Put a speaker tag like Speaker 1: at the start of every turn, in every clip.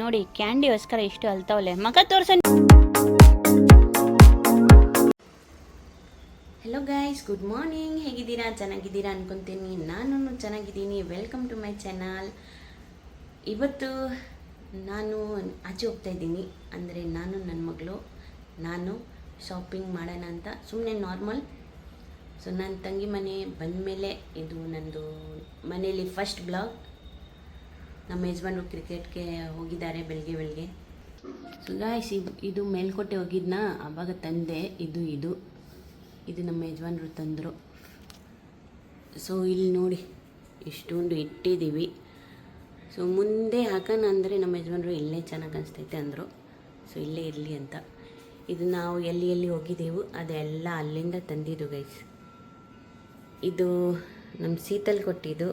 Speaker 1: ನೋಡಿ ಕ್ಯಾಂಡಿಗೋಸ್ಕರ ಎಷ್ಟು ಅಲ್ತಾವಲೆ ಮಗ ತೋರ್ಸ. Hello guys, good morning. ಹೇಗಿದ್ದೀರಾ? ಚೆನ್ನಾಗಿದ್ದೀರಾ ಅನ್ಕೊತೀನಿ. ನಾನು ಚೆನ್ನಾಗಿದ್ದೀನಿ. Welcome to my channel. ಇವತ್ತು ನಾನು ಆಚೆ ಹೋಗ್ತಾ ಇದ್ದೀನಿ. ಅಂದರೆ ನಾನು ನನ್ನ ಮಗಳು ನಾನು ಶಾಪಿಂಗ್ ಮಾಡೋಣ ಅಂತ ಸುಮ್ಮನೆ ನಾರ್ಮಲ್. ಸೊ ನನ್ನ ತಂಗಿ ಮನೆ ಬಂದಮೇಲೆ ಇದು ನಂದು ಮನೇಲಿ ಫಸ್ಟ್ ಬ್ಲಾಗ್. ನಮ್ಮ ಯಜಮಾನರು ಕ್ರಿಕೆಟ್ಗೆ ಹೋಗಿದ್ದಾರೆ ಬೆಳಗ್ಗೆ. ಸೊ ಗಾಯ್ಸ್, ಇದು ಮೇಲ್ಕೋಟೆ ಹೋಗಿದ್ನ ಆವಾಗ ತಂದೆ. ಇದು ನಮ್ಮ ಯಜಮಾನರು ತಂದರು. ಸೊ ಇಲ್ಲಿ ನೋಡಿ ಇಷ್ಟೊಂದು ಇಟ್ಟಿದ್ದೀವಿ. ಸೊ ಮುಂದೆ ಹಾಕೋಣ ಅಂದರೆ ನಮ್ಮ ಯಜಮಾನರು ಇಲ್ಲೇ ಚೆನ್ನಾಗಿ ಅನಿಸ್ತೈತೆ ಅಂದರು. ಸೊ ಇಲ್ಲೇ ಇರಲಿ ಅಂತ ಇದು ನಾವು ಎಲ್ಲಿ ಹೋಗಿದ್ದೆವು ಅದೆಲ್ಲ ಅಲ್ಲಿಂದ ತಂದಿದ್ದು ಗೈಸ್. ಇದು ನಮ್ಮ ಶೀತಲ್ ಕೊಟ್ಟಿದ್ದು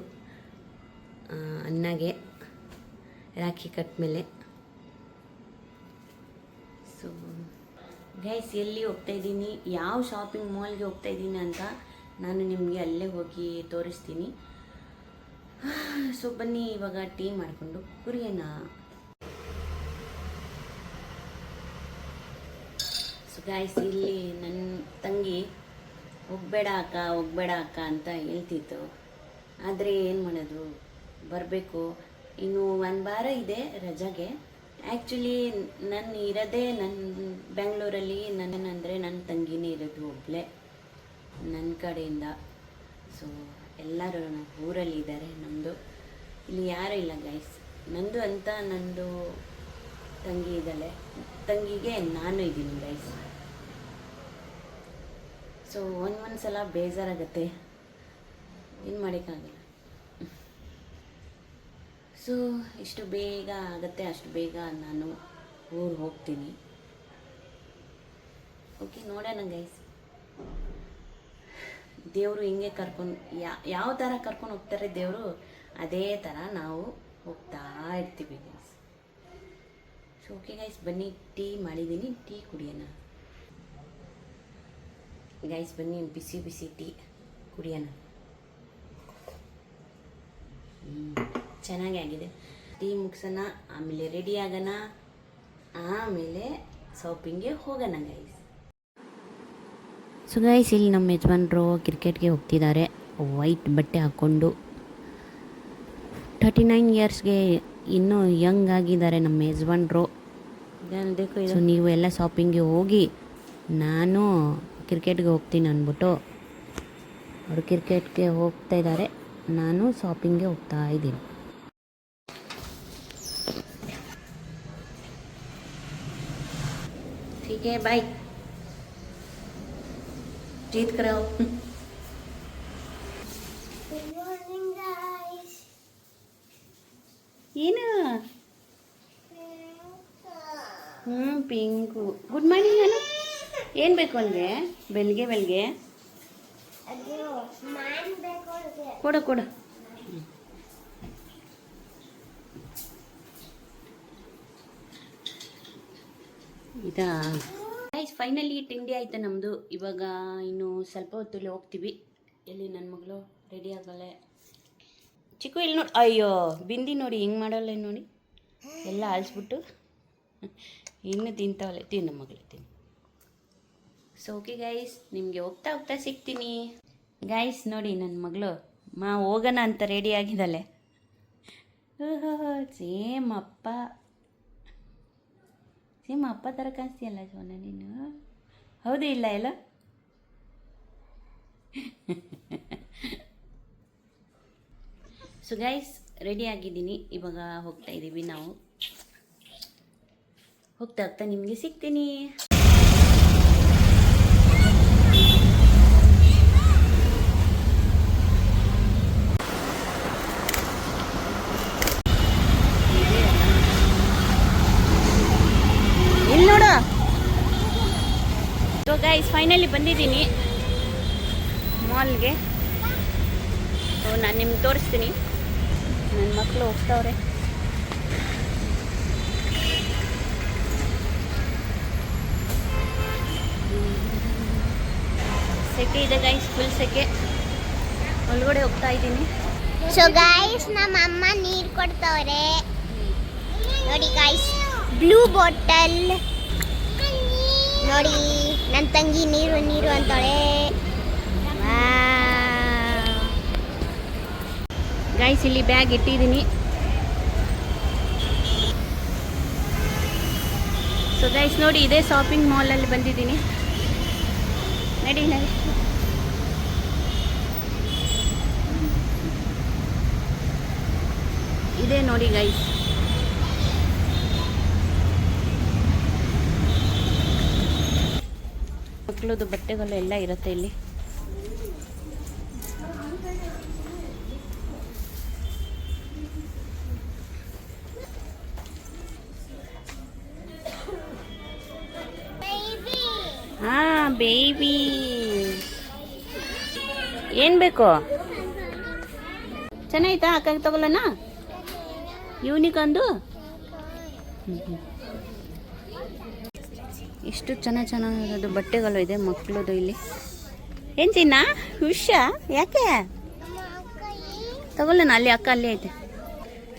Speaker 1: ಅಣ್ಣಗೆ ರಾಖಿ ಕಟ್ಟ ಮೇಲೆ. ಸೊ ಗೈಸ್, ಎಲ್ಲಿ ಹೋಗ್ತಾಯಿದ್ದೀನಿ, ಯಾವ ಶಾಪಿಂಗ್ ಮಾಲ್ಗೆ ಹೋಗ್ತಾಯಿದ್ದೀನಿ ಅಂತ ನಾನು ನಿಮಗೆ ಅಲ್ಲೇ ಹೋಗಿ ತೋರಿಸ್ತೀನಿ. ಸೊ ಬನ್ನಿ ಇವಾಗ ಟೀ ಮಾಡಿಕೊಂಡು ಕುಡಿಯೋಣ. ಸೊ ಗೈಸ್, ಇಲ್ಲಿ ನನ್ನ ತಂಗಿ ಹೋಗಬೇಡ ಅಕ್ಕ ಅಂತ ಹೇಳ್ತಿತ್ತು. ಆದರೆ ಏನು ಮಾಡೋದು, ಬರಬೇಕು. ಇನ್ನು ಒಂದು ವಾರ ಇದೆ ರಜೆಗೆ. ಆ್ಯಕ್ಚುಲಿ ನನ್ನ ಇರೋದೇ ಬೆಂಗಳೂರಲ್ಲಿ. ನನ್ನಂದರೆ ನನ್ನ ತಂಗಿನೇ ಇರೋದು ಒಬ್ಬಳೇ ನನ್ನ ಕಡೆಯಿಂದ. ಸೊ ಎಲ್ಲರೂ ಊರಲ್ಲಿ ಇದ್ದಾರೆ. ನಮ್ಮದು ಇಲ್ಲಿ ಯಾರೂ ಇಲ್ಲ ಗೈಸ್. ನಂದು ಅಂತ ನಂದು ತಂಗಿ ಇದ್ದಾಳೆ. ತಂಗಿಗೆ ನಾನು ಇದ್ದೀನಿ ಗೈಸ್. ಸೊ ಒಂದು ಸಲ ಬೇಜಾರಾಗತ್ತೆ, ಏನು ಮಾಡೋಕ್ಕಾಗಲ್ಲ. ಸೊ ಎಷ್ಟು ಬೇಗ ಆಗುತ್ತೆ ಅಷ್ಟು ಬೇಗ ನಾನು ಊರಿಗೆ ಹೋಗ್ತೀನಿ. ಓಕೆ, ನೋಡೋಣ ಗೈಸ್. ದೇವರು ಹಿಂಗೆ ಕರ್ಕೊಂಡು ಯಾವ ಥರ ಕರ್ಕೊಂಡು ಹೋಗ್ತಾರೆ ದೇವರು, ಅದೇ ಥರ ನಾವು ಹೋಗ್ತಾ ಇರ್ತೀವಿ ಗೈಸ್. ಸೊ ಓಕೆ ಗೈಸ್, ಬನ್ನಿ ಟೀ ಮಾಡಿದ್ದೀನಿ, ಟೀ ಕುಡಿಯೋಣ ಗೈಸ್. ಬನ್ನಿ ಬಿಸಿ ಟೀ ಕುಡಿಯೋಣ. ಚೆನ್ನಾಗಿ ಆಗಿದೆ. ಟೀ ಮುಗಿಸೋಣ, ಆಮೇಲೆ ರೆಡಿ ಆಗೋಣ, ಆಮೇಲೆ ಶಾಪಿಂಗ್ಗೆ ಹೋಗೋಣ ಗೈಸ್. ಸೊ ಗೈಸ್, ಇಲ್ಲಿ ನಮ್ಮ ಯಜಮಾನರು ಕ್ರಿಕೆಟ್ಗೆ ಹೋಗ್ತಿದ್ದಾರೆ ವೈಟ್ ಬಟ್ಟೆ ಹಾಕ್ಕೊಂಡು. 39 ಇಯರ್ಸ್ಗೆ ಇನ್ನೂ ಯಂಗ್ ಆಗಿದ್ದಾರೆ ನಮ್ಮ ಯಜಮಾನರು. ಸೊ ನೀವು ಎಲ್ಲ ಶಾಪಿಂಗ್ಗೆ ಹೋಗಿ, ನಾನು ಕ್ರಿಕೆಟ್ಗೆ ಹೋಗ್ತೀನಿ ಅಂದ್ಬಿಟ್ಟು ಅವರು ಕ್ರಿಕೆಟ್ಗೆ ಹೋಗ್ತಾ ಇದ್ದಾರೆ, ನಾನು ಶಾಪಿಂಗ್ಗೆ ಹೋಗ್ತಾ ಇದ್ದೀನಿ. ठीक है, बाय. जीत कराओ.
Speaker 2: Good morning, guys.
Speaker 1: ಏನು ಪಿಂಕು. Good morning. ನಾನು ಏನು ಬೇಕು ಅಂದರೆ ಬೆಳಗ್ಗೆ
Speaker 2: ಅದು ಮಾನ್ ಬೇಕು.
Speaker 1: ಕೊಡು. ಇದಾ ಗೈಸ್, ಫೈನಲಿ ತಿಂಡಿ ಆಯಿತು ನಮ್ಮದು. ಇವಾಗ ಇನ್ನು ಸ್ವಲ್ಪ ಹೊತ್ತಲ್ಲಿ ಹೋಗ್ತೀವಿ. ಎಲ್ಲಿ ನನ್ನ ಮಗಳು ರೆಡಿ ಆಗಲ್ಲ. ಚಿಕ್ಕು ಇಲ್ಲಿ ನೋಡಿ, ಅಯ್ಯೋ ಬಿಂದಿ ನೋಡಿ ಹಿಂಗೆ ಮಾಡೋಲ್ಲ ನೋಡಿ, ಎಲ್ಲ ಆಳಿಸ್ಬಿಟ್ಟು ಇನ್ನೂ ತಿಂತಾವಲ್ಲ. ನಮ್ಮ ಮಗಳು ತಿನ್ನು. ಸೊ ಓಕೆ ಗೈಸ್, ನಿಮಗೆ ಹೋಗ್ತಾ ಸಿಗ್ತೀನಿ ಗೈಸ್. ನೋಡಿ ನನ್ನ ಮಗಳು ಹೋಗೋಣ ಅಂತ ರೆಡಿ ಆಗಿದ್ದಾಳೆ. ಸೇಮ್ ಅಪ್ಪ ಥರ ಕಾಣಿಸ್ತೀಯಲ್ಲ ಸೋನ ನೀನು, ಹೌದು ಇಲ್ಲ ಎಲ್ಲ? ಸೊ ಗೈಸ್, ರೆಡಿ ಆಗಿದ್ದೀನಿ. ಇವಾಗ ಹೋಗ್ತಾ ಇದ್ದೀವಿ ನಾವು. ಹೋಗ್ತಾ ನಿಮಗೆ ಸಿಗ್ತೀನಿ. ಸೊ ಗೈಸ್, ಫೈನಲಿ ಬಂದಿದ್ದೀನಿ ಮಾಲ್ಗೆ. ಸೊ ನಾನು ನಿಮ್ಗೆ ತೋರಿಸ್ತೀನಿ. ನನ್ನ ಮಕ್ಕಳು ಹೋಗ್ತಾವ್ರೆ. ಸೆಕೆ ಇದೆ ಗೈಸ್, ಫುಲ್ ಸೆಕೆ. ಒಳಗಡೆ ಹೋಗ್ತಾ ಇದ್ದೀನಿ.
Speaker 2: ಸೊ ಗೈಸ್, ನಮ್ಮ ಅಮ್ಮ ನೀರು ಕೊಡ್ತವ್ರೆ. ನೋಡಿ ಗಾಯ್ಸ್, ಬ್ಲೂ ಬಾಟಲ್ ನೋಡಿ. ನನ್ನ ತಂಗಿ ನೀರು ನೀರು ಅಂತಾಳೆ.
Speaker 1: ಗೈಸ್ ಇಲ್ಲಿ ಬ್ಯಾಗ್ ಇಟ್ಟಿದ್ದೀನಿ. ಸೊ ಗೈಸ್ ನೋಡಿ, ಇದೇ ಶಾಪಿಂಗ್ ಮಾಲಲ್ಲಿ ಬಂದಿದ್ದೀನಿ. ನಡಿ ನಡಿ. ಇದೇ ನೋಡಿ ಗೈಸ್, ಮಕ್ಕಳದು ಬಟ್ಟೆಗಳು ಎಲ್ಲ ಇರುತ್ತೆ ಇಲ್ಲಿ. ಹಾ ಬೇಬಿ, ಏನು ಬೇಕು? ಚೆನ್ನಾಯ್ತಾ? ಅಕ್ಕ ತಗೊಳ್ಳೋಣ ಇವನಿಗೊಂದು. ಇಷ್ಟು ಚೆನ್ನಾಗಿರೋದು ಬಟ್ಟೆಗಳು ಇದೆ ಮಕ್ಕಳದು ಇಲ್ಲಿ. ಏನು ಚಿನ್ನ ಹುಷಾ? ಯಾಕೆ ತಗೊಳ್ಳೋಣ? ಅಲ್ಲಿ ಅಕ್ಕ ಅಲ್ಲೇ ಐತೆ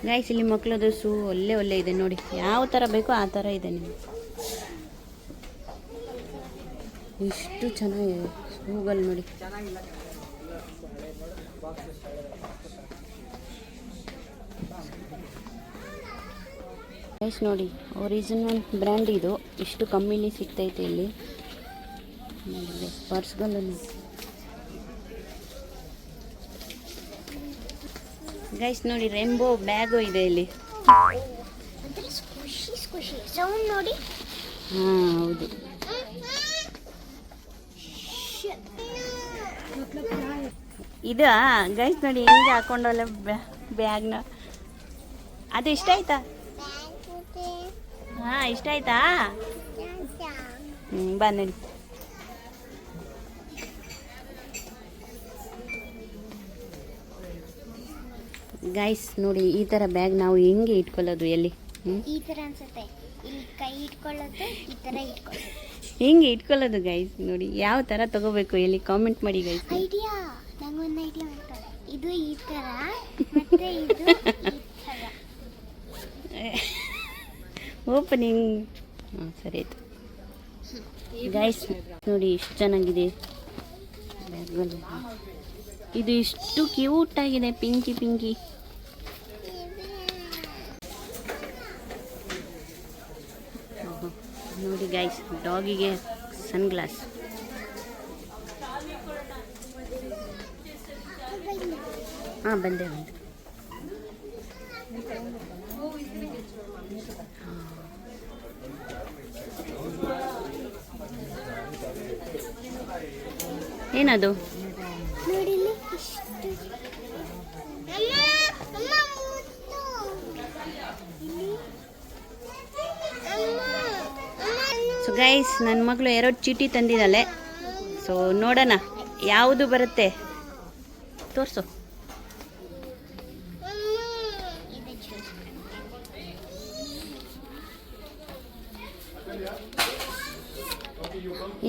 Speaker 1: ಗೈಸ್. ಇಲ್ಲಿ ಮಕ್ಕಳದು ಶೂ ಒಳ್ಳೆ ಇದೆ ನೋಡಿ, ಯಾವ ಥರ ಬೇಕೋ ಆ ಥರ ಇದೆ ನಿಮಗೆ. ಎಷ್ಟು ಚೆನ್ನಾಗಿದೆ ಶೂಗಳು ನೋಡಿ. ಗೈಸ್ ನೋಡಿ, ಒರಿಜಿನಲ್ ಬ್ರ್ಯಾಂಡ್ ಇದು. ಇಷ್ಟು ಕಮ್ಮಿಲಿ ಸಿಗ್ತೈತೆ ಇಲ್ಲಿ. ಪರ್ಸ್ಗಳು ಗೈಸ್ ನೋಡಿ, ರೇನ್ಬೋ ಬ್ಯಾಗು ಇದೆ ಇಲ್ಲಿ.
Speaker 2: ಸೌಂಡ್ ನೋಡಿ.
Speaker 1: ಹಾಂ ಹೌದು. ಇದು ಗೈಸ್ ನೋಡಿ ಹೆಂಗೆ ಹಾಕೊಂಡಲ್ಲ ಬ್ಯಾಗ್ನ. ಅದು ಇಷ್ಟ ಆಯ್ತಾ? ಹಾಂ ಇಷ್ಟ ಆಯ್ತಾ? ಬಾ ನಡಿ. ಗೈಸ್ ನೋಡಿ, ಈ ಥರ ಬ್ಯಾಗ್ ನಾವು ಹೆಂಗೆ ಇಟ್ಕೊಳ್ಳೋದು? ಎಲ್ಲಿ
Speaker 2: ಈ ಥರ ಅನ್ಸುತ್ತೆ. ಇಲ್ಲಿ ಕೈ ಇಟ್ಕೊಳ್ಳೋದು, ಈ ಥರ ಇಟ್ಕೊಳ್ಳೋದು.
Speaker 1: ಹೆಂಗೆ ಇಟ್ಕೊಳ್ಳೋದು ಗೈಸ್ ನೋಡಿ, ಯಾವ ಥರ ತಗೋಬೇಕು ಎಲ್ಲಿ ಕಾಮೆಂಟ್ ಮಾಡಿ ಗೈಸ್.
Speaker 2: ಐಡಿಯಾ, ನಂಗೊಂದು ಐಡಿಯಾ ಮಾಡ್ತಾರೆ. ಇದು ಈ ಥರ ಮತ್ತೆ ಇದು ಈ ಥರ.
Speaker 1: ಓಪನಿಂಗ್. ಹಾಂ ಸರಿ ಆಯಿತು ಗೈಸ್ ನೋಡಿ, ಇಷ್ಟು ಚೆನ್ನಾಗಿದೆ ಬ್ಯಾಗ್ಗಳು. ಇದು ಇಷ್ಟು ಕ್ಯೂಟ್ ಆಗಿದೆ, ಪಿಂಕಿ ಪಿಂಕಿ. ನೋಡಿ ಗೈಸ್, ಡಾಗಿಗೆ ಸನ್ಗ್ಲಾಸ್. ಹಾಂ ಬಂದೆ. ಏನದು?
Speaker 2: ನೋಡಿ ಇಲ್ಲಿ
Speaker 1: ಸೊ ಗೈಸ್, ನನ್ನ ಮಗಳು 2 ಚೀಟಿ ತಂದಿದ್ದಾಳೆ. ಸೊ ನೋಡೋಣ ಯಾವುದು ಬರುತ್ತೆ. ತೋರಿಸು.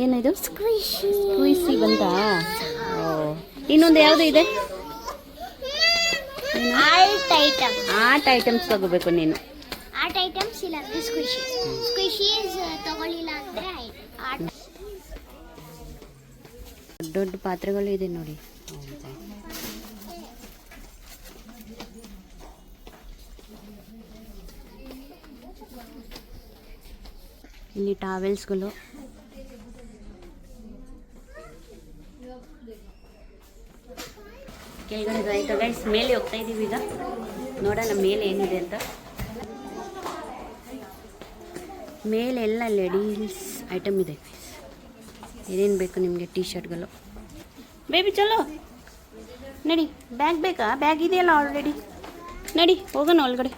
Speaker 1: ಏನಿದು? ಸ್ಕ್ವೀಸಿ ಬಂತಾ? ಇನ್ನೊಂದು ಯಾವುದು ಇದೆ? ಆರ್ಟ್ ಐಟಮ್ಸ್ ತಗೋಬೇಕು ನೀನು.
Speaker 2: ಆರ್ಟ್ ಐಟಮ್ಸ್ ಇಲ್ಲ ಅಂದ್ರೆ ಸ್ಕ್ವಿಶೀಸ್ ತಗೊಳ್ಳಿಲ್ಲ ಅಂದ್ರೆ ಆರ್ಟ್.
Speaker 1: ದೊಡ್ಡ ಪಾತ್ರೆಗಳು ಇದೆ ನೋಡಿ. ಇಲ್ಲಿ ಟಾವೆಲ್ಸ್ಗಳು. ಕೆಳಗಡೆ ಆಯ್ತು ಗೈಸ್, ಮೇಲೆ ಹೋಗ್ತಾ ಇದ್ದೀವಿ ಈಗ. ನೋಡೋಣ ಮೇಲೆ ಏನಿದೆ ಅಂತ. ಮೇಲೆಲ್ಲ ಲೇಡೀಸ್ ಐಟಮ್ ಇದೆ. ಏನೇನು ಬೇಕು ನಿಮಗೆ? ಟೀ ಶರ್ಟ್ಗಳು. ಬೇಬಿ ಚಲೋ ನಡಿ. ಬ್ಯಾಗ್ ಬೇಕಾ? ಬ್ಯಾಗ್ ಇದೆಯಲ್ಲ ಆಲ್ರೆಡಿ. ನಡಿ ಹೋಗೋಣ ಒಳಗಡೆ.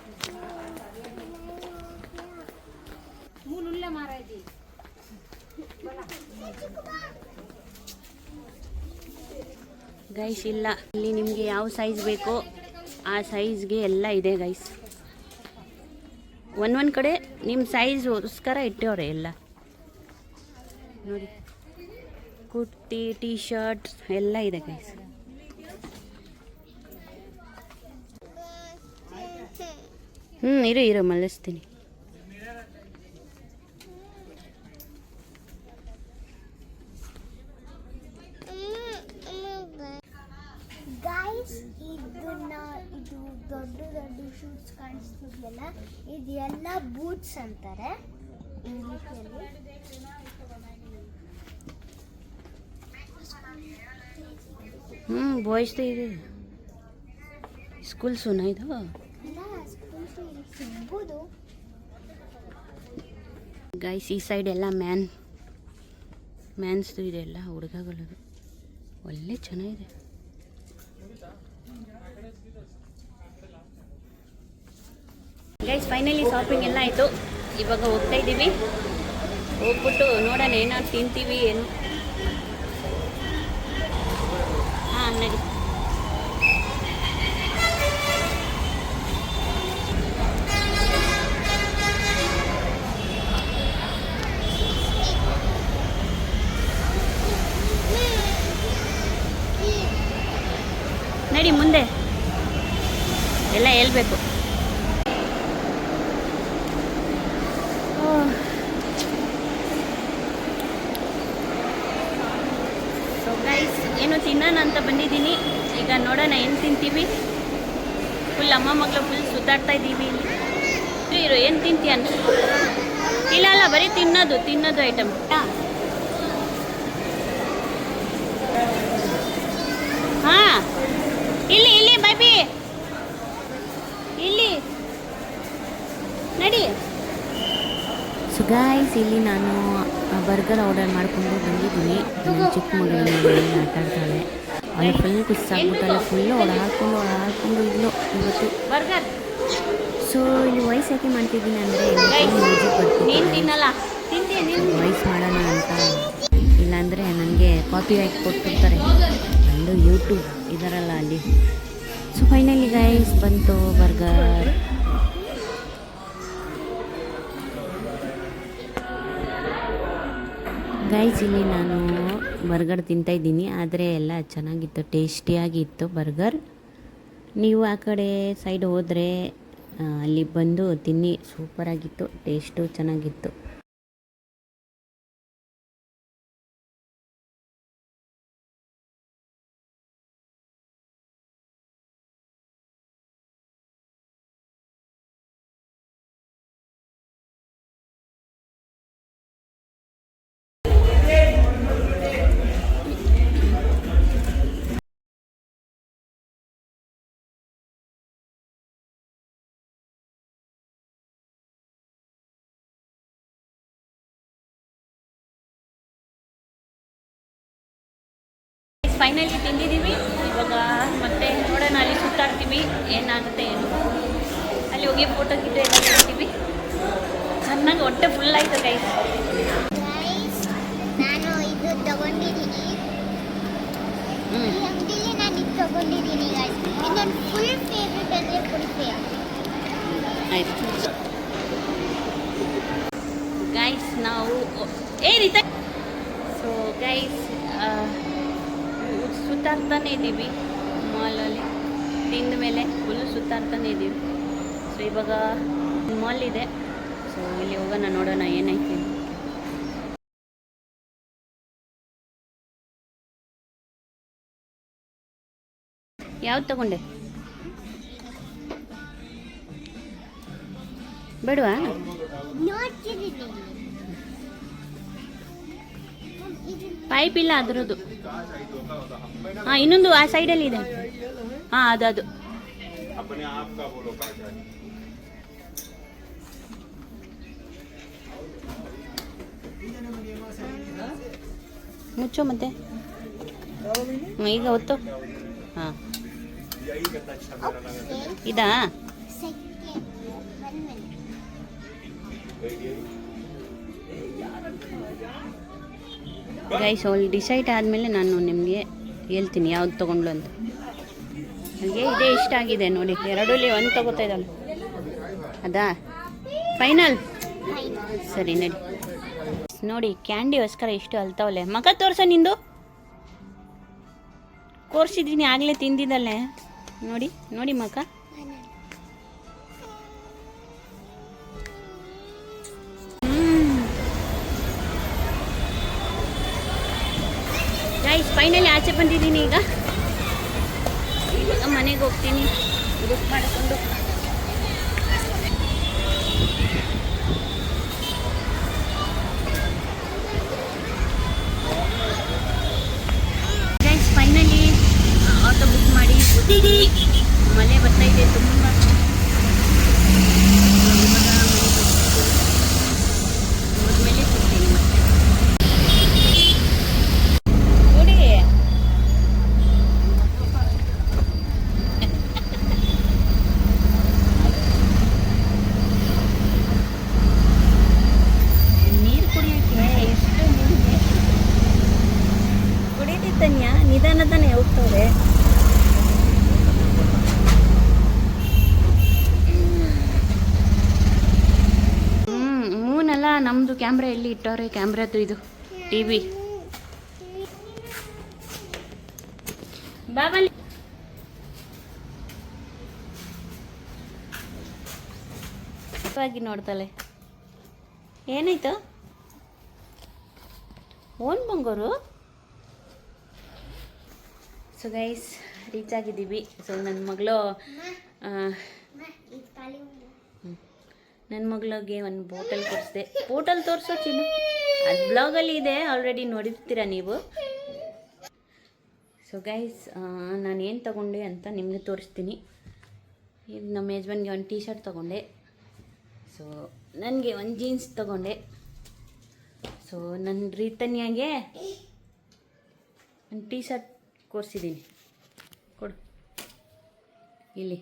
Speaker 1: ಗೈಸ್ ಇಲ್ಲ, ಇಲ್ಲಿ ನಿಮಗೆ ಯಾವ ಸೈಜ್ ಬೇಕೋ ಆ ಸೈಜ್ಗೆ ಎಲ್ಲ ಇದೆ ಗೈಸ್. ಒಂದೊಂದು ಕಡೆ ನಿಮ್ಮ ಸೈಜ್ಗೋಸ್ಕರ ಇಟ್ಟವ್ರೆ ಎಲ್ಲ ನೋಡಿ. ಕುರ್ತಿ, ಟೀ ಶರ್ಟ್ ಎಲ್ಲ ಇದೆ ಗೈಸ್. ಇರು ಮಲ್ಲಿಸ್ತೀನಿ.
Speaker 2: ಇದೆಲ್ಲ ಬೂಟ್ಸ್ ಅಂತಾರೆ ಇಂಗ್ಲಿಷಲ್ಲಿ.
Speaker 1: ಬಾಯ್ಸ್ದು ಇದೆ ಸ್ಕೂಲ್ ಸೂನ ಇದು.
Speaker 2: ಸಿಗ್ಬೋದು.
Speaker 1: ಗೈಸ್ ಈ ಸೈಡ್ ಎಲ್ಲ ಮ್ಯಾನ್ಸ್ದು ಇದೆ ಎಲ್ಲ ಹುಡುಗಗಳದು. ಒಳ್ಳೆ ಚೆನ್ನಾಗಿದೆ. ಗೈಸ್ ಫೈನಲಿ ಶಾಪಿಂಗ್ ಎಲ್ಲ ಆಯಿತು. ಇವಾಗ ಹೋಗ್ತಾ ಇದ್ದೀವಿ. ಹೋಗ್ಬಿಟ್ಟು ನೋಡೋಣ ಏನಾದ್ರು ತಿಂತೀವಿ ಏನು. ಹಾಂ ನಡಿ. ನಡಿ ಮುಂದೆ ಎಲ್ಲ ಹೇಳ್ಬೇಕು. ಸೊ ಗೈಸ್ ಏನು ತಿನ್ನೋಣ ಅಂತ ಬಂದಿದ್ದೀನಿ. ಈಗ ನೋಡೋಣ ಏನು ತಿಂತೀವಿ. ಫುಲ್ ಅಮ್ಮ ಮಗಳು ಫುಲ್ ಸುತ್ತಾಡ್ತಾ ಇದ್ದೀವಿ ಇಲ್ಲಿ. ಇರು ಏನು ತಿಂತೀಯ ಅಂತ. ಇಲ್ಲ ಬರೀ ತಿನ್ನೋದು ಐಟಮ್. ಹಾಂ ಇಲ್ಲಿ ಬೈಬಿ ಇಲ್ಲಿ ನಡಿ. ಸೊ ಗಾಯ್ಸ್ ಇಲ್ಲಿ ನಾನು ಬರ್ಗರ್ ಆರ್ಡರ್ ಮಾಡಿಕೊಂಡು ಬಂದಿದ್ದೀನಿ. ನನ್ನ ಚಿಕ್ಕ ಮಗಳು ಆಟ ಆಡ್ತಾಳೆ. ಅವಳು ಫುಲ್ ಕುಸ್ಸಾಗ್ಬಿಟ್ಟಲ್ಲ. ಫುಲ್ ಓಡಾಡ್ಕೊಂಡು ಇದ್ಲು ಇವತ್ತು ಬರ್ಗರ್. ಸೊ ಇಲ್ಲಿ ವಾಯ್ಸ್ ಯಾಕೆ ಮಾಡ್ತಿದ್ದೀನಿ ಅಂದರೆ ಮ್ಯೂಸಿಕ್ ಬರ್ತೀನಿ ವಾಯ್ಸ್ ಮಾಡೋಣ ಅಂತ. ಇಲ್ಲಾಂದರೆ ನನಗೆ ಕಾಪಿ ರೈಟ್ ಕೊಟ್ಟಿರ್ತಾರೆ. ನಂದು ಯೂಟ್ಯೂಬ್ ಇದರಲ್ಲ ಅಲ್ಲಿ. ಸೊ ಫೈನಲಿ ಗೈಸ್ ಬಂತು ಬರ್ಗರ್. ಗೈಸ್ ಇಲ್ಲಿ ನಾನು ಬರ್ಗರ್ ತಿಂತಾಯಿದ್ದೀನಿ. ಆದರೆ ಎಲ್ಲ ಚೆನ್ನಾಗಿತ್ತು, ಟೇಸ್ಟಿಯಾಗಿತ್ತು ಬರ್ಗರ್. ನೀವು ಆ ಕಡೆ ಸೈಡ್ ಹೋದರೆ ಅಲ್ಲಿ ಬಂದು ತಿನ್ನಿ. ಸೂಪರಾಗಿತ್ತು, ಟೇಸ್ಟು ಚೆನ್ನಾಗಿತ್ತು. ಫೈನಲಿ ತಿಂದಿದ್ದೀವಿ. ಇವಾಗ ಮತ್ತೆ ನೋಡೋಣ, ಅಲ್ಲಿ ಸುತ್ತಾಡ್ತೀವಿ ಏನಾಗುತ್ತೆ ಏನು. ಅಲ್ಲಿ ಹೋಗಿ ಫೋಟೋ ಗಿಟೋ ಎಲ್ಲ ಮಾಡ್ತೀವಿ. ಚೆನ್ನಾಗಿ ಹೊಟ್ಟೆ ಫುಲ್ ಆಯಿತು ಗೈಸ್.
Speaker 2: ನಾನು ಇದು ತಗೊಂಡಿದ್ದೀನಿ. ಈ ಅಂಗಡಿಲಿ ನಾನು ಇದು ತಗೊಂಡಿದ್ದೀನಿ ಗೈಸ್. ಇದು ನನ್ನ ಫುಲ್ ಫೇವ್ರೆಟ್ ಅಂದರೆ ಫುಲ್ ಫೇವ್ರೆಟ್.
Speaker 1: ಆಯಿತು ಗೈಸ್, ನಾವು ಸೊ ಗೈಸ್ ಸುತ್ತಾಡ್ತಾನೆ ಇದ್ದೀವಿ ಮಾಲಲ್ಲಿ. ತಿಂದ ಮೇಲೆ ಫುಲ್ಲು ಸುತ್ತಾಡ್ತಾನೆ ಇದ್ದೀವಿ. ಸೊ ಇವಾಗ ಮಾಲ್ ಇದೆ. ಸೊ ಇಲ್ಲಿ ಹೋಗೋಣ, ನೋಡೋಣ ಏನೈತೆ. ಯಾವ್ದು ತಗೊಂಡೆ? ಬೇಡವಾ?
Speaker 2: ನೋಡ್ತಿದ್ದೀನಿ.
Speaker 1: ಪೈಪ್ ಇಲ್ಲ ಅದರದ್ದು. ಹಾಂ ಇನ್ನೊಂದು ಆ ಸೈಡಲ್ಲಿ ಇದೆ. ಹಾಂ ಅದು ಮುಚ್ಚೋ ಮತ್ತೆ. ಈಗ ಹೊತ್ತು. ಹಾಂ ಇದಾ? ಗೈಸ್ ಅವಳು ಡಿಸೈಡ್ ಆದಮೇಲೆ ನಾನು ನಿಮಗೆ ಹೇಳ್ತೀನಿ ಯಾವ್ದು ತೊಗೊಂಡ್ಲು ಅಂತ. ನನಗೆ ಇದೇ ಇಷ್ಟ ಆಗಿದೆ ನೋಡಿ. ಎರಡಲ್ಲಿ ಒಂದು ತೊಗೋತಾ ಇದ್ದಾಳೆ. ಅದಾ ಫೈನಲ್? ಸರಿ ನಡಿ. ನೋಡಿ ಕ್ಯಾಂಡಿಗೋಸ್ಕರ ಎಷ್ಟು ಅಲ್ತಾವಲೆ. ಮಗ ತೋರ್ಸ ನಿಂದು. ಕೋರ್ಸಿದ್ದೀನಿ ಆಗಲೇ ತಿಂದಿದ್ದಲ್ಲೇ. ನೋಡಿ ನೋಡಿ ಮಗ. ಗೈಸ್ ಫೈನಲಿ ಆಚೆ ಬಂದಿದ್ದೀನಿ. ಇವಾಗ ಮನೆಗೆ ಹೋಗ್ತೀನಿ ಬುಕ್ ಮಾಡಿಕೊಂಡು. ಅಲ್ಲ ನಮ್ಮದು ಕ್ಯಾಮ್ರಾ ಎಲ್ಲಿ ಇಟ್ಟವ್ರೆ? ಕ್ಯಾಮ್ರಾದು ಇದು ಟಿ ವಿ ಬಾಬಲ್ಲಿ ಆಗಿ ನೋಡ್ತಾಳೆ. ಏನಾಯ್ತು ಓನ್ ಬಂಗೋರು? ಸೊ ಗೈಸ್ ರೀಚ್ ಆಗಿದ್ದೀವಿ. ಸೊ ನನ್ನ ಮಗಳು ನನ್ನ ಮಗಳಿಗೆ ಒಂದು ಬೋಟಲ್ ಕೊಡಿಸ್ದೆ. ಬೋಟಲ್ ತೋರಿಸೋ ಚಿನ್ನು, ಅದು ಬ್ಲಾಗಲ್ಲಿ ಇದೆ, ಆಲ್ರೆಡಿ ನೋಡಿರ್ತೀರ ನೀವು. ಸೊ ಗೈಸ್ ನಾನು ಏನು ತೊಗೊಂಡೆ ಅಂತ ನಿಮಗೆ ತೋರಿಸ್ತೀನಿ. ಇದು ನಮ್ಮ ಯಜಮಾನ್ಗೆ ಒಂದು ಟೀ ಶರ್ಟ್ ತೊಗೊಂಡೆ. ಸೊ ನನಗೆ ಒಂದು ಜೀನ್ಸ್ ತೊಗೊಂಡೆ. ಸೊ ನನ್ನ ರೀತನ್ಯಾಗೆ ಒಂದು ಟೀ ಶರ್ಟ್ ಕೊಡಿಸಿದ್ದೀನಿ, ಕೊಡು ಇಲ್ಲಿ.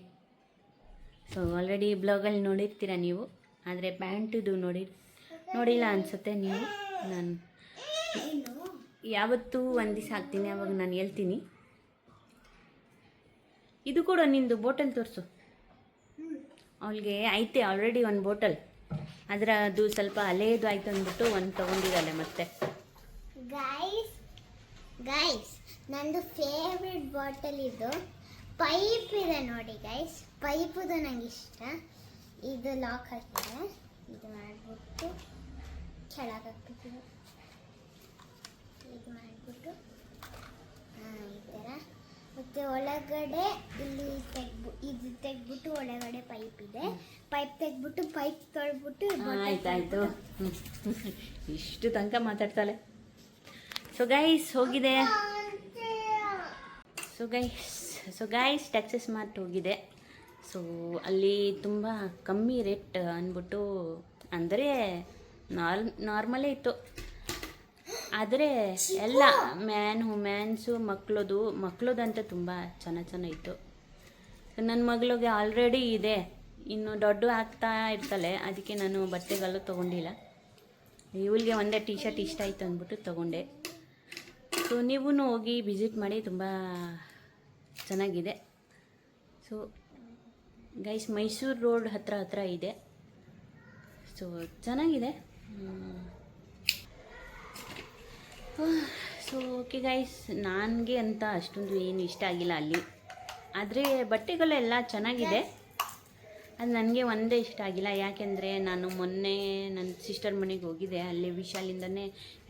Speaker 1: ಸೊ ಆಲ್ರೆಡಿ ಬ್ಲಾಗಲ್ಲಿ ನೋಡಿರ್ತೀರ ನೀವು, ಆದರೆ ಪ್ಯಾಂಟಿದು ನೋಡಿಲ್ಲ ಅನಿಸುತ್ತೆ ನೀವು. ನಾನು ಯಾವತ್ತೂ ಒಂದು ದಿವಸ ಹಾಕ್ತೀನಿ, ಅವಾಗ ನಾನು ಹೇಳ್ತೀನಿ. ಇದು ಕೂಡ ನಿಂದು ಬೋಟಲ್ ತೋರಿಸು. ಅವಳಿಗೆ ಐತೆ ಆಲ್ರೆಡಿ ಒಂದು ಬೋಟಲ್, ಆದರೆ ಅದು ಸ್ವಲ್ಪ ಹಳೇದು ಆಯ್ತು ಅಂದ್ಬಿಟ್ಟು ಒಂದು ತೊಗೊಂಡಿದ್ದಾಳೆ ಮತ್ತೆ.
Speaker 2: ಗೈಸ್ ನಂದು ಫೇವ್ರೆಟ್ ಬಾಟಲ್ ಇದು. ಪೈಪ್ ಇದೆ ನೋಡಿ ಗೈಸ್, ಪೈಪುದು ನಂಗೆ ಇಷ್ಟ. ಇದು ಲಾಕ್ ಹಾಕಿದೆ, ಇದು ಮಾಡಿಬಿಟ್ಟು ಕೆಳಗೆ ಹಾಕ್ಬಿಟ್ಟಿದೆ. ಇದು ಮಾಡಿಬಿಟ್ಟು ಈ ಥರ. ಮತ್ತು ಒಳಗಡೆ ಇಲ್ಲಿ ಇದು ತೆಗ್ಬಿಟ್ಟು ಒಳಗಡೆ ಪೈಪ್ ಇದೆ. ಪೈಪ್ ತೆಗ್ಬಿಟ್ಟು ಪೈಪ್ ತೊಳ್ಬಿಟ್ಟು
Speaker 1: ಆಯ್ತಾಯ್ತು, ಇಷ್ಟು ತನಕ ಮಾತಾಡ್ತಾಳೆ. ಸೊ ಗೈಸ್ ಹೋಗಿದೆ. ಸೊ ಗೈಸ್ ಟೆಕ್ಸಸ್ ಮಾರ್ಟ್ ಹೋಗಿದೆ. ಸೊ ಅಲ್ಲಿ ತುಂಬ ಕಮ್ಮಿ ರೇಟ್ ಅಂದ್ಬಿಟ್ಟು, ಅಂದರೆ ನಾರ್ಮಲೇ ಇತ್ತು, ಆದರೆ ಎಲ್ಲ ವುಮೆನ್ಸು ಮಕ್ಕಳದಂತ ತುಂಬ ಚೆನ್ನಾಗಿತ್ತು. ನನ್ನ ಮಗಳಿಗೆ ಆಲ್ರೆಡಿ ಇದೆ, ಇನ್ನು ದೊಡ್ಡ ಆಗ್ತಾ ಇರ್ತಾಳೆ, ಅದಕ್ಕೆ ನಾನು ಬಟ್ಟೆಗಳು ತೊಗೊಂಡಿಲ್ಲ. ಇವಳಿಗೆ ಒಂದೇ ಟೀ ಶರ್ಟ್ ಇಷ್ಟ ಆಯಿತು ಅಂದ್ಬಿಟ್ಟು ತೊಗೊಂಡೆ. ಸೊ ನೀವೂ ಹೋಗಿ ವಿಸಿಟ್ ಮಾಡಿ, ತುಂಬ ಚೆನ್ನಾಗಿದೆ. ಸೊ ಗೈಸ್ ಮೈಸೂರು ರೋಡ್ ಹತ್ರ ಇದೆ. ಸೊ ಚೆನ್ನಾಗಿದೆ. ಸೊ ಓಕೆ ಗೈಸ್, ನನಗೆ ಅಂತ ಅಷ್ಟೊಂದು ಏನು ಇಷ್ಟ ಆಗಿಲ್ಲ ಅಲ್ಲಿ, ಆದರೆ ಬಟ್ಟೆಗಳೆಲ್ಲ ಚೆನ್ನಾಗಿದೆ. ಅದು ನನಗೆ ಒಂದೇ ಇಷ್ಟ ಆಗಿಲ್ಲ. ಯಾಕೆಂದರೆ ನಾನು ಮೊನ್ನೆ ನನ್ನ ಸಿಸ್ಟರ್ ಮನೆಗೆ ಹೋಗಿದ್ದೆ, ಅಲ್ಲಿ ವಿಶಾಲಿಂದನೇ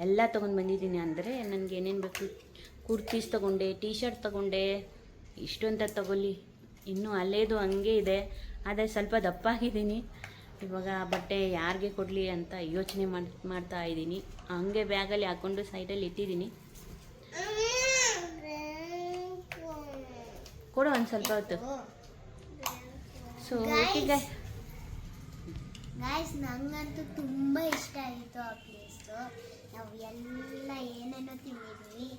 Speaker 1: ಎಲ್ಲ ತೊಗೊಂಡು ಬಂದಿದ್ದೀನಿ. ಅಂದರೆ ನನಗೆ ಏನೇನು ಬೇಕು, ಕುರ್ತೀಸ್ ತೊಗೊಂಡೆ, ಟೀ ಶರ್ಟ್ ತೊಗೊಂಡೆ, ಇಷ್ಟು ಅಂತ ತೊಗೊಳ್ಳಿ. ಇನ್ನೂ ಅಲ್ಲೇದು ಹಂಗೆ ಇದೆ, ಆದರೆ ಸ್ವಲ್ಪ ದಪ್ಪ ಆಗಿದ್ದೀನಿ. ಇವಾಗ ಆ ಬಟ್ಟೆ ಯಾರಿಗೆ ಕೊಡಲಿ ಅಂತ ಯೋಚನೆ ಮಾಡ್ತಾ ಇದ್ದೀನಿ. ಹಂಗೆ ಬ್ಯಾಗಲ್ಲಿ ಹಾಕ್ಕೊಂಡು ಸೈಡಲ್ಲಿ ಇಟ್ಟಿದ್ದೀನಿ. ಕೊಡು ಒಂದು ಸ್ವಲ್ಪ ಹೊತ್ತು. ಸೊ ಓಕೆ
Speaker 2: ಗೈಸ್ ನಂಗಂತೂ ತುಂಬ ಇಷ್ಟ ಆಯಿತು ಆ ಪ್ಲೇಸು. ನಾವು ಎಲ್ಲ ಏನೇನೋ ತಿಂದಿದ್ದೀವಿ,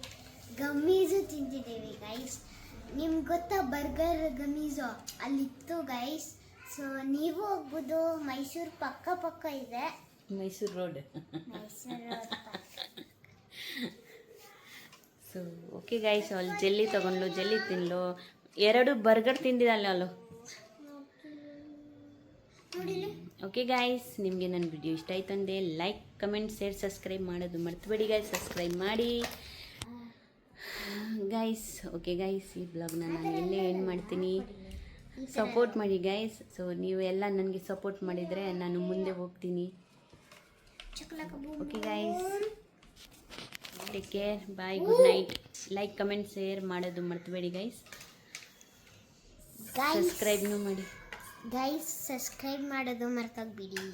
Speaker 2: ಗಮ್ಮೀಸು ತಿಂದಿದ್ದೀವಿ ಗೈಸ್. ನಿಮ್ಗೆ ಗೊತ್ತಾ ಬರ್ಗರ್ ಗಮ್ಮೀಸು ಅಲ್ಲಿತ್ತು ಗೈಸ್. ಸೊ ನೀವು ಹೋಗ್ಬೋದು, ಮೈಸೂರು ಪಕ್ಕ ಇದೆ,
Speaker 1: Mysuru road. So okay guys, ಅಲ್ಲಿ ಜೆಲ್ಲಿ ತೊಗೊಂಡು ಜೆಲ್ಲಿ ತಿನ್ಲು, 2 ಬರ್ಗರ್ ತಿಂದಿದ್ದಲ್ಲ ಅಲ್ಲೋ. ಓಕೆ ಗೈಸ್, ನಿಮಗೆ ನನ್ನ ವಿಡಿಯೋ ಇಷ್ಟ ಆಯ್ತು ಅಂದರೆ ಲೈಕ್, ಕಮೆಂಟ್, ಶೇರ್, ಸಬ್ಸ್ಕ್ರೈಬ್ ಮಾಡೋದು ಮರ್ತಬೇಡಿ ಗೈಸ್. ಸಬ್ಸ್ಕ್ರೈಬ್ ಮಾಡಿ ಗೈಸ್. ಓಕೆ ಗೈಸ್, ಈ ಬ್ಲಾಗ್ನ ನಾನು ಎಲ್ಲೇ ಎಂಡ್ ಮಾಡ್ತೀನಿ. ಸಪೋರ್ಟ್ ಮಾಡಿ ಗೈಸ್. ಸೊ ನೀವೆಲ್ಲ ನನಗೆ ಸಪೋರ್ಟ್ ಮಾಡಿದರೆ ನಾನು ಮುಂದೆ ಹೋಗ್ತೀನಿ. Okay guys, take care, bye, good night. Like, comment, share ಮಾಡೋದು ಮರ್ತಬೇಡಿ ಗೈಸ್. ಸಬ್ಸ್ಕ್ರೈಬ್ನೂ ಮಾಡಿ
Speaker 2: ಗೈಸ್, ಸಬ್ಸ್ಕ್ರೈಬ್ ಮಾಡೋದು ಮರ್ತೋಗ್ಬಿಡಿ.